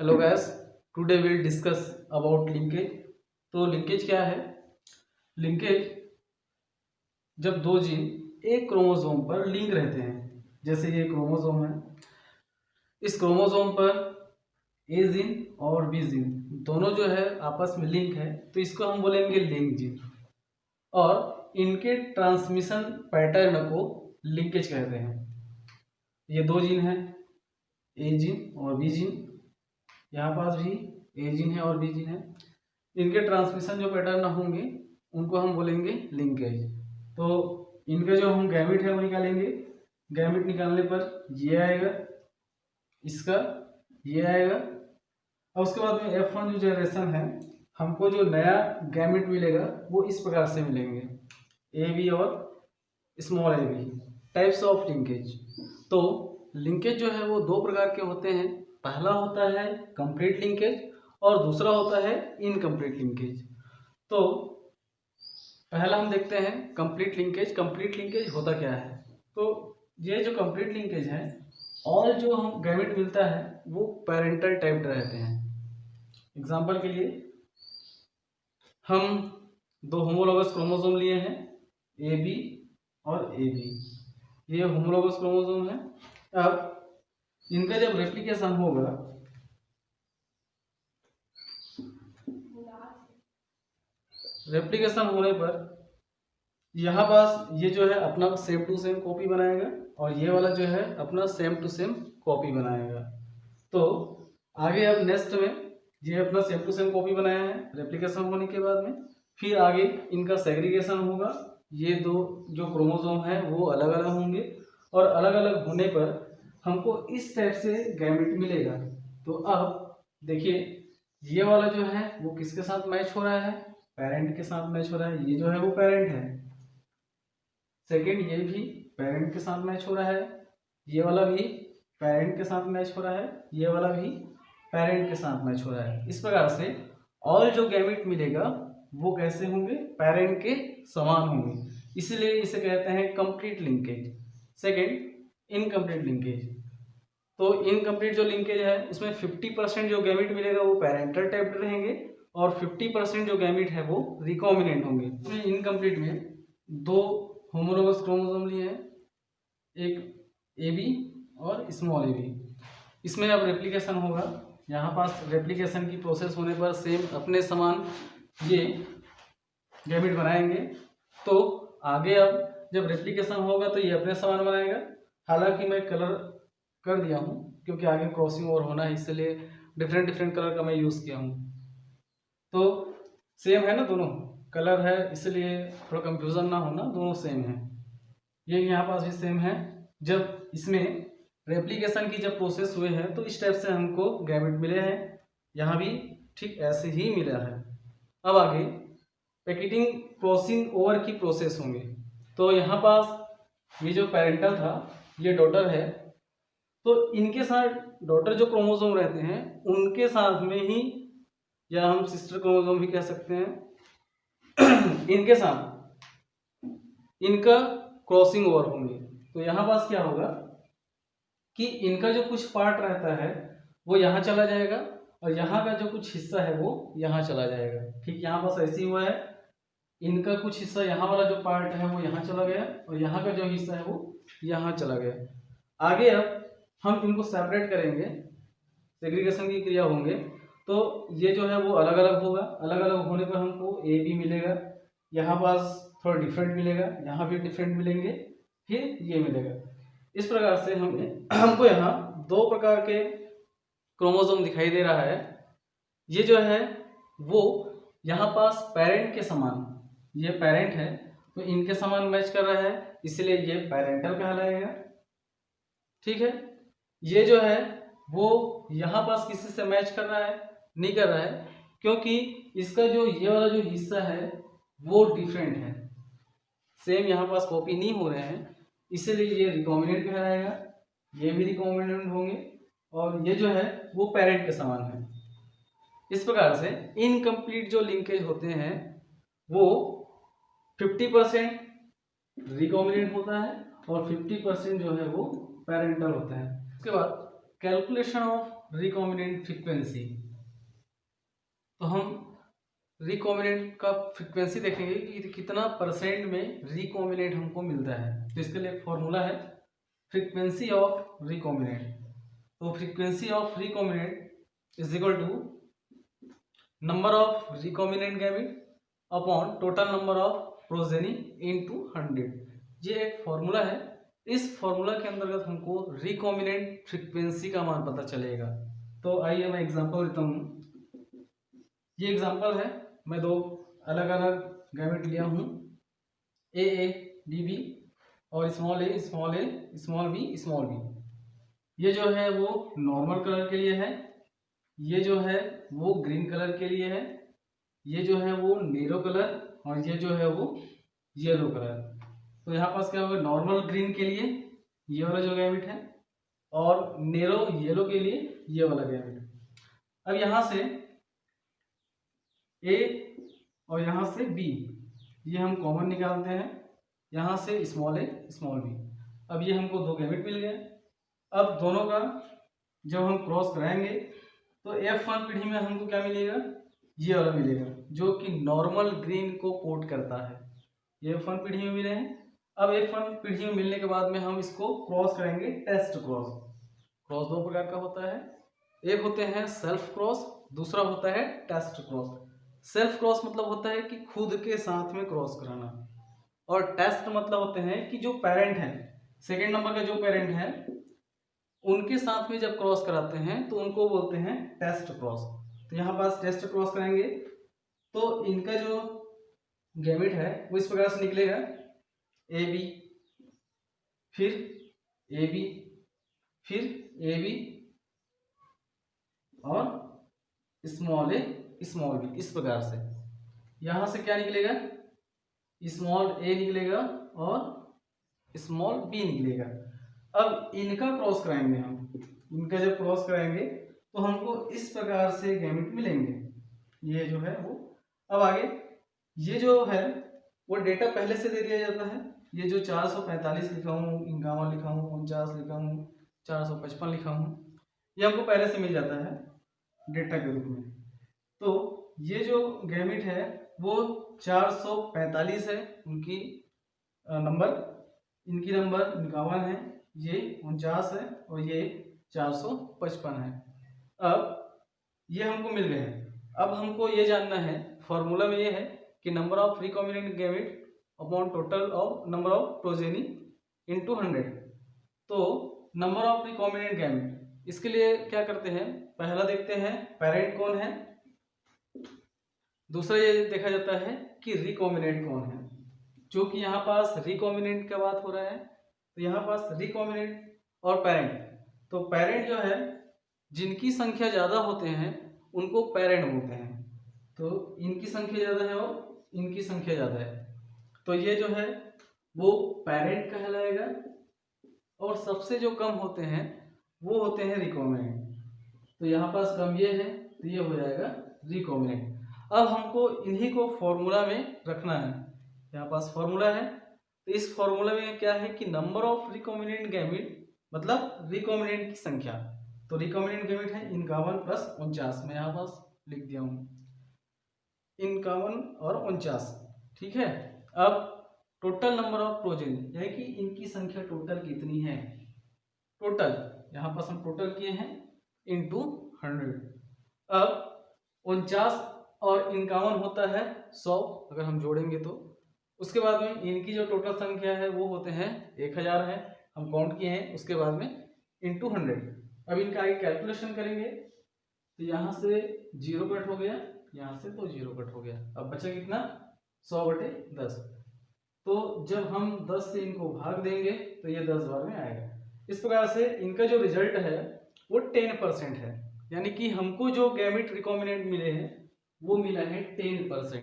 Hello guys, today will discuss about linkage. तो linkage क्या है? लिंकेज जब दो जीन एक क्रोमोसोम पर लिंक रहते हैं, जैसे ये क्रोमोसोम है, इस क्रोमोसोम पर ए जीन और बी जीन दोनों जो है आपस में लिंक है, तो इसको हम बोलेंगे लिंक जीन। और इनके ट्रांसमिशन पैटर्न को लिंकेज कहते हैं। ये दो जीन है, ए जीन और बी जीन, यहाँ पास भी ए जीन है और बी जीन है। इनके ट्रांसमिशन जो पैटर्न होंगे उनको हम बोलेंगे लिंकेज। तो इनका जो हम गैमिट है वो निकालेंगे। गैमिट निकालने पर ये आएगा, इसका ये आएगा, और उसके बाद में F1 जो जनरेशन है, हमको जो नया गैमिट मिलेगा वो इस प्रकार से मिलेंगे, ए बी और small A B. Types of linkage. तो लिंकेज जो है वो दो प्रकार के होते हैं। पहला होता है कंप्लीट लिंकेज और दूसरा होता है इनकम्प्लीट लिंकेज। तो पहला हम देखते हैं कंप्लीट लिंकेज। कंप्लीट लिंकेज होता क्या है? तो ये जो कंप्लीट लिंकेज है, और जो हम गैमेट मिलता है वो पेरेंटल टाइप्ड रहते हैं। एग्जांपल के लिए हम दो होमोलॉगस क्रोमोसोम लिए हैं, ए बी और ए बी। ये होमोलॉगस क्रोमोसोम है। अब इनका जब रेप्लिकेशन होगा, रेप्लिकेशन होने पर यहाँ पास ये जो है अपना सेम टू सेम कॉपी बनाएगा और ये वाला जो है अपना सेम टू सेम कॉपी बनाएगा। तो आगे अब नेक्स्ट में ये अपना सेम टू सेम कॉपी बनाया है, रेप्लिकेशन होने के बाद में फिर आगे इनका सेग्रीगेशन होगा। ये दो जो क्रोमोसोम है वो अलग अलग होंगे और अलग अलग होने पर हमको इस टाइप से गैमेट मिलेगा। तो अब देखिए, ये वाला जो है वो किसके साथ मैच हो रहा है? पेरेंट के साथ मैच हो रहा है। ये जो है वो पेरेंट है। सेकेंड, ये भी पेरेंट के साथ मैच हो रहा है। ये वाला भी पेरेंट के साथ मैच हो रहा है। ये वाला भी पेरेंट के साथ मैच हो रहा है। इस प्रकार से और जो गैमेट मिलेगा वो कैसे होंगे? पेरेंट के समान होंगे। इसलिए इसे कहते हैं complete linkage. Second, incomplete linkage. तो इनकम्प्लीट जो लिंकेज है उसमें 50% जो गैमेट मिलेगा वो पेरेंटल टाइप्ड रहेंगे और 50% जो गैमेट है वो रिकॉम्बिनेंट होंगे। इसमें इनकम्प्लीट में दो होमोलॉगस क्रोमोसोम लिए हैं, एक ए बी और स्मॉल ए बी। इसमें अब रेप्लिकेशन होगा। यहाँ पास रेप्लिकेशन की प्रोसेस होने पर सेम अपने समान ये गैमेट बनाएंगे। तो आगे अब जब रेप्लिकेशन होगा तो ये अपने समान बनाएगा। हालांकि मैं कलर कर दिया हूँ क्योंकि आगे क्रॉसिंग और होना है, इसलिए डिफरेंट डिफरेंट कलर का मैं यूज़ किया हूँ। तो सेम है ना, दोनों कलर है, इसलिए थोड़ा कंफ्यूजन ना होना, दोनों सेम है। ये यहाँ पास भी सेम है। जब इसमें रेप्लिकेशन की जब प्रोसेस हुए हैं तो इस टाइप से हमको गैमेट मिले हैं। यहाँ भी ठीक ऐसे ही मिला है। अब आगे पैकेटिंग क्रॉसिंग ओवर की प्रोसेस होंगे। तो यहाँ पास ये जो पेरेंटल था, ये डॉटर है, तो इनके साथ डॉटर जो क्रोमोसोम रहते हैं उनके साथ में ही, या हम सिस्टर क्रोमोसोम भी कह सकते हैं, इनके साथ इनका क्रॉसिंग ओवर होंगे। तो यहाँ पास क्या होगा कि इनका जो कुछ पार्ट रहता है वो यहाँ चला जाएगा और यहाँ का जो कुछ हिस्सा है वो यहाँ चला जाएगा। ठीक यहाँ पास ऐसे ही हुआ है, इनका कुछ हिस्सा, यहाँ वाला जो पार्ट है वो यहाँ चला गया और यहाँ का जो हिस्सा है वो यहाँ चला गया। आगे अब हम इनको सेपरेट करेंगे, सेग्रीगेशन की क्रिया होंगे, तो ये जो है वो अलग अलग होगा। अलग अलग होने पर हमको ए बी मिलेगा, यहाँ पास थोड़ा डिफरेंट मिलेगा, यहाँ भी डिफरेंट मिलेंगे, फिर ये मिलेगा। इस प्रकार से हमको यहाँ दो प्रकार के क्रोमोसोम दिखाई दे रहा है। ये जो है वो यहाँ पास पेरेंट के समान, ये पेरेंट है तो इनके समान मैच कर रहा है, इसलिए ये पेरेंटल कहलाएगा। ठीक है। ये जो है वो यहाँ पास किसी से मैच कर रहा है? नहीं कर रहा है, क्योंकि इसका जो ये वाला जो हिस्सा है वो डिफरेंट है, सेम यहाँ पास कॉपी नहीं हो रहे हैं, इसलिए ये रिकॉम्बिनेंट कहलाएगा। ये भी रिकॉम्बिनेंट होंगे और ये जो है वो पेरेंट के समान है। इस प्रकार से इनकम्प्लीट जो लिंकेज होते हैं वो 50% रिकॉम्बिनेंट होता है और 50% जो है वो पेरेंटल होता है। उसके बाद कैलकुलेशन ऑफ रिकॉम्बिनेंट फ्रीक्वेंसी। तो हम रिकॉम्बिनेंट का फ्रीक्वेंसी देखेंगे कि कितना परसेंट में रिकॉम्बिनेंट हमको मिलता है। तो इसके लिए एक फॉर्मूला है फ्रीक्वेंसी ऑफ रिकॉम्बिनेंट। तो frequency of recombinant is equal to number of recombinant gamete upon total number of progeny into 100। ये एक फॉर्मूला है। इस फॉर्मूला के अंतर्गत हमको रिकॉम्बिनेंट फ्रीक्वेंसी का मान पता चलेगा। तो आइए मैं एग्जांपल देता हूँ। ये एग्जांपल है, मैं दो अलग अलग गैमेट लिया हूँ, ए बी बी और स्मॉल ए स्मॉल बी। ये जो है वो नॉर्मल कलर के लिए है, ये जो है वो ग्रीन कलर के लिए है, ये जो है वो नीलो कलर और ये जो है वो येलो कलर। तो यहाँ पास क्या होगा, नॉर्मल ग्रीन के लिए ये वाला जो गैमेट है और नीलो येलो के लिए ये वाला गैमेट। अब यहाँ से ए और यहाँ से बी ये हम कॉमन निकालते हैं, यहाँ से स्मॉल ए स्मॉल बी। अब ये हमको दो गैमेट मिल गए। अब दोनों का जब हम क्रॉस कराएंगे तो F1 पीढ़ी में हमको क्या मिलेगा, ये वाला मिलेगा जो कि नॉर्मल ग्रीन को कोट करता है। ये F1 पीढ़ी में मिले हैं। अब F1 पीढ़ी में मिलने के बाद में हम इसको क्रॉस करेंगे, टेस्ट क्रॉस। क्रॉस दो प्रकार का होता है, एक होते हैं सेल्फ क्रॉस, दूसरा होता है टेस्ट क्रॉस। सेल्फ क्रॉस मतलब होता है कि खुद के साथ में क्रॉस कराना, और टेस्ट मतलब होते हैं कि जो पेरेंट है, सेकेंड नंबर का जो पेरेंट है उनके साथ में जब क्रॉस कराते हैं तो उनको बोलते हैं टेस्ट क्रॉस। तो यहाँ पास टेस्ट क्रॉस कराएंगे तो इनका जो गैमेट है वो इस प्रकार से निकलेगा, ए बी फिर ए बी फिर ए बी और स्मॉल ए स्मॉल बी। इस प्रकार से यहाँ से क्या निकलेगा, स्मॉल ए निकलेगा और स्मॉल बी निकलेगा। अब इनका क्रॉस कराएंगे हम, इनका जब क्रॉस कराएंगे तो हमको इस प्रकार से गैमेट मिलेंगे, ये जो है वो। अब आगे ये जो है वो डेटा पहले से दे दिया जाता है। ये जो 445 लिखा हूँ, 51 लिखा हूँ, 49 लिखा हूँ, 455 लिखा हूँ, ये हमको पहले से मिल जाता है डेटा के रूप में। तो ये जो गैमेट है वो 445 है, उनकी नंबर, इनकी नंबर 51 है, ये 49 है और ये 455 है। अब ये हमको मिल गए हैं। अब हमको ये जानना है, फॉर्मूला में ये है कि number of recombinant gamete upon total of number of progeny into 100। तो नंबर ऑफ रिकॉम्बिनेंट गैमेट, इसके लिए क्या करते हैं, पहला देखते हैं पेरेंट कौन है, दूसरा ये देखा जाता है कि रिकॉम्बिनेंट कौन है। जो कि यहाँ पास रिकॉम्बिनेंट का बात हो रहा है, तो यहाँ पास रिकॉम्बिनेंट और पेरेंट। तो पेरेंट जो है जिनकी संख्या ज़्यादा होते हैं उनको पेरेंट बोलते हैं। तो इनकी संख्या ज़्यादा है और इनकी संख्या ज़्यादा है, तो ये जो है वो पेरेंट कहलाएगा। और सबसे जो कम होते हैं वो होते हैं रिकॉम्बिनेंट। तो यहाँ पास कम ये है तो ये हो जाएगा रिकॉम्बिनेंट। अब हमको इन्हीं को फॉर्मूला में रखना है। यहाँ पास फॉर्मूला है, तो इस फॉर्मूला में क्या है कि नंबर ऑफ रिकॉम्बिनेंट गैमेट मतलब रिकॉम्बिनेंट की संख्या। तो रिकॉम्बिनेंट गैमेट है 51 प्लस 49, मैं यहाँ पास लिख दिया हूँ 51 और 49, ठीक है। अब टोटल नंबर ऑफ प्रोजेनी, यानी कि इनकी संख्या टोटल कितनी है, टोटल यहाँ पास हम टोटल किए हैं इनटू 100। अब 49 और 51 होता है 100 अगर हम जोड़ेंगे तो। उसके बाद में इनकी जो टोटल संख्या है वो होते हैं 1000 है, हम काउंट किए हैं। उसके बाद में इनटू 100। अब इनका आगे कैलकुलेशन करेंगे तो यहाँ से 0 कट हो गया, यहाँ से तो 0 कट हो गया। अब बचा कितना, 100/10। तो जब हम 10 से इनको भाग देंगे तो ये 10 बार में आएगा। इस प्रकार से इनका जो रिजल्ट है वो 10% है, यानी कि हमको जो गैमेट रिकॉम्बिनेंट मिले हैं वो मिला है 10%।